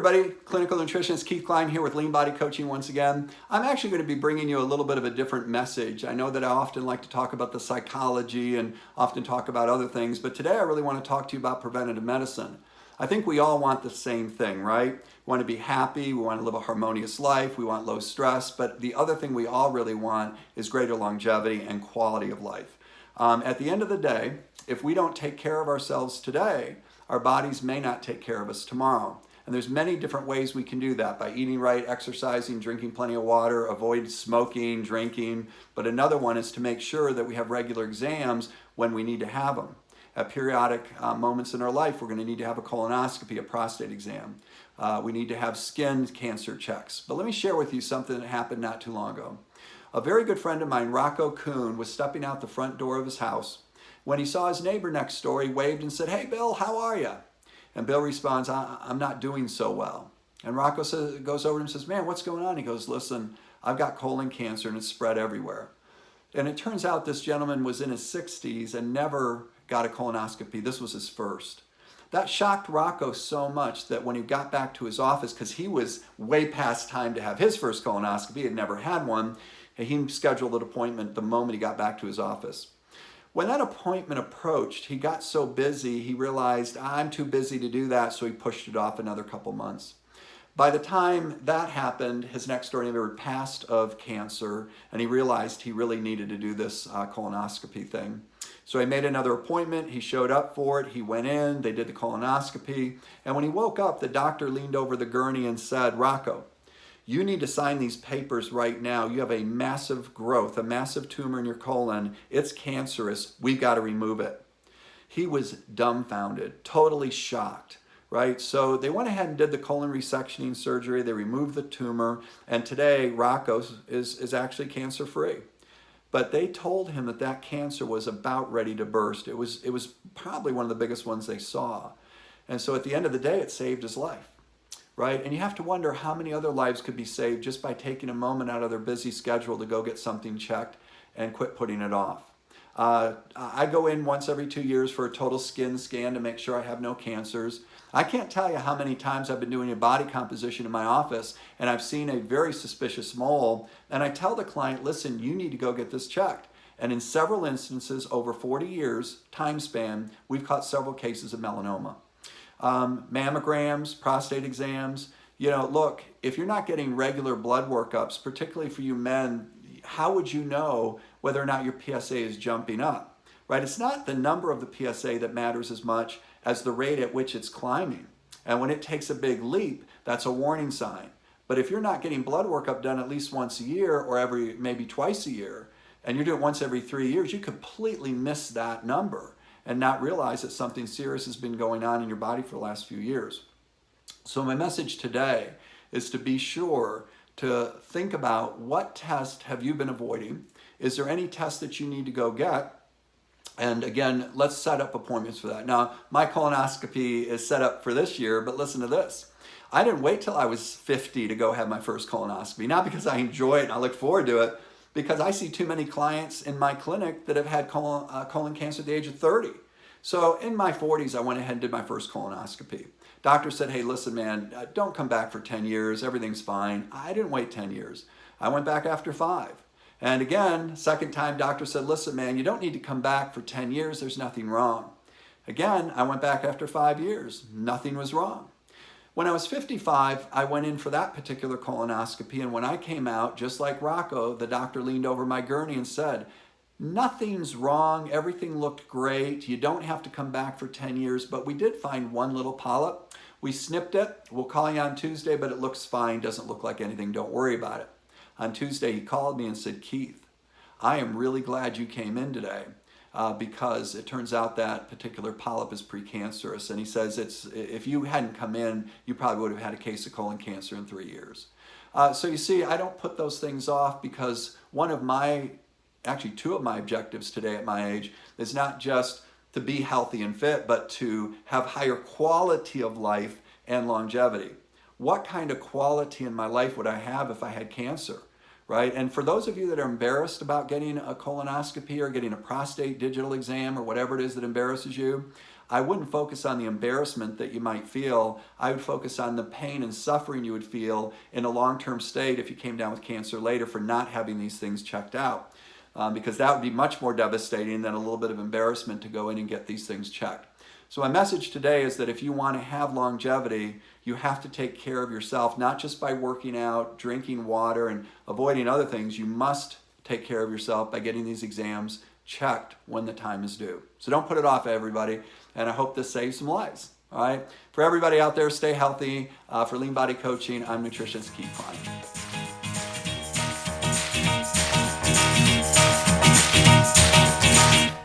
everybody, clinical nutritionist Keith Klein here with Lean Body Coaching once again. I'm actually going to be bringing you a little bit of a different message. I know that I often like to talk about the psychology and often talk about other things, but today I really want to talk to you about preventative medicine. I think we all want the same thing, right? We want to be happy, we want to live a harmonious life, we want low stress, but the other thing we all really want is greater longevity and quality of life. At the end of the day, if we don't take care of ourselves today, our bodies may not take care of us tomorrow. And there's many different ways we can do that by eating right, exercising, drinking plenty of water, avoid smoking, drinking. But another one is to make sure that we have regular exams when we need to have them. At periodic moments in our life, we're going to need to have a colonoscopy, a prostate exam. We need to have skin cancer checks. But let me share with you something that happened not too long ago. A very good friend of mine, Rocco Kuhn, was stepping out the front door of his house. When he saw his neighbor next door, he waved and said, "Hey, Bill, how are you?" And Bill responds, I'm not doing so well. And Rocco goes over to him and says, "Man, what's going on?" He goes, "Listen, I've got colon cancer and it's spread everywhere." And it turns out this gentleman was in his 60s and never got a colonoscopy. This was his first. That shocked Rocco so much that when he got back to his office, because he was way past time to have his first colonoscopy, he had never had one, he scheduled an appointment the moment he got back to his office. When that appointment approached, he got so busy, he realized, I'm too busy to do that, so he pushed it off another couple months. By the time that happened, his next door neighbor passed of cancer, and he realized he really needed to do this colonoscopy thing. So he made another appointment, he showed up for it, he went in, they did the colonoscopy, and when he woke up, the doctor leaned over the gurney and said, "Rocco, you need to sign these papers right now. You have a massive growth, a massive tumor in your colon. It's cancerous. We've got to remove it." He was dumbfounded, totally shocked, right? So they went ahead and did the colon resectioning surgery. They removed the tumor. And today, Rocco is actually cancer-free. But they told him that that cancer was about ready to burst. It was probably one of the biggest ones they saw. And so at the end of the day, it saved his life. Right? And you have to wonder how many other lives could be saved just by taking a moment out of their busy schedule to go get something checked and quit putting it off. I go in once every 2 years for a total skin scan to make sure I have no cancers. I can't tell you how many times I've been doing a body composition in my office and I've seen a very suspicious mole, and I tell the client, "Listen, you need to go get this checked." And in several instances, over 40 years time span, we've caught several cases of melanoma. Mammograms, prostate exams. Look, if you're not getting regular blood workups, particularly for you men, how would you know whether or not your PSA is jumping up, right? It's not the number of the PSA that matters as much as the rate at which it's climbing. And when it takes a big leap, that's a warning sign. But if you're not getting blood workup done at least once a year or maybe twice a year, and you're doing it once every 3 years, you completely miss that number and not realize that something serious has been going on in your body for the last few years. So my message today is to be sure to think about, what test have you been avoiding? Is there any test that you need to go get? And again, let's set up appointments for that. Now, my colonoscopy is set up for this year, but listen to this. I didn't wait till I was 50 to go have my first colonoscopy, not because I enjoy it and I look forward to it, because I see too many clients in my clinic that have had colon cancer at the age of 30. So in my 40s, I went ahead and did my first colonoscopy. Doctor said, "Hey, listen, man, don't come back for 10 years. Everything's fine." I didn't wait 10 years. I went back after 5. And again, second time, doctor said, "Listen, man, you don't need to come back for 10 years. There's nothing wrong." Again, I went back after 5 years. Nothing was wrong. When I was 55, I went in for that particular colonoscopy, and when I came out, just like Rocco, the doctor leaned over my gurney and said, "Nothing's wrong, everything looked great, you don't have to come back for 10 years, but we did find one little polyp. We snipped it, we'll call you on Tuesday, but it looks fine, doesn't look like anything, don't worry about it." On Tuesday, he called me and said, "Keith, I am really glad you came in today. Because it turns out that particular polyp is precancerous." And he says, if you hadn't come in, you probably would have had a case of colon cancer in 3 years. So you see, I don't put those things off, because actually 2 of my objectives today at my age is not just to be healthy and fit, but to have higher quality of life and longevity. What kind of quality in my life would I have if I had cancer? right? And for those of you that are embarrassed about getting a colonoscopy or getting a prostate digital exam or whatever it is that embarrasses you, I wouldn't focus on the embarrassment that you might feel. I would focus on the pain and suffering you would feel in a long-term state if you came down with cancer later for not having these things checked out. Because that would be much more devastating than a little bit of embarrassment to go in and get these things checked. So my message today is that if you want to have longevity, you have to take care of yourself, not just by working out, drinking water, and avoiding other things. You must take care of yourself by getting these exams checked when the time is due. So don't put it off, everybody, and I hope this saves some lives. All right? For everybody out there, stay healthy. For Lean Body Coaching, I'm nutritionist Keith Klein.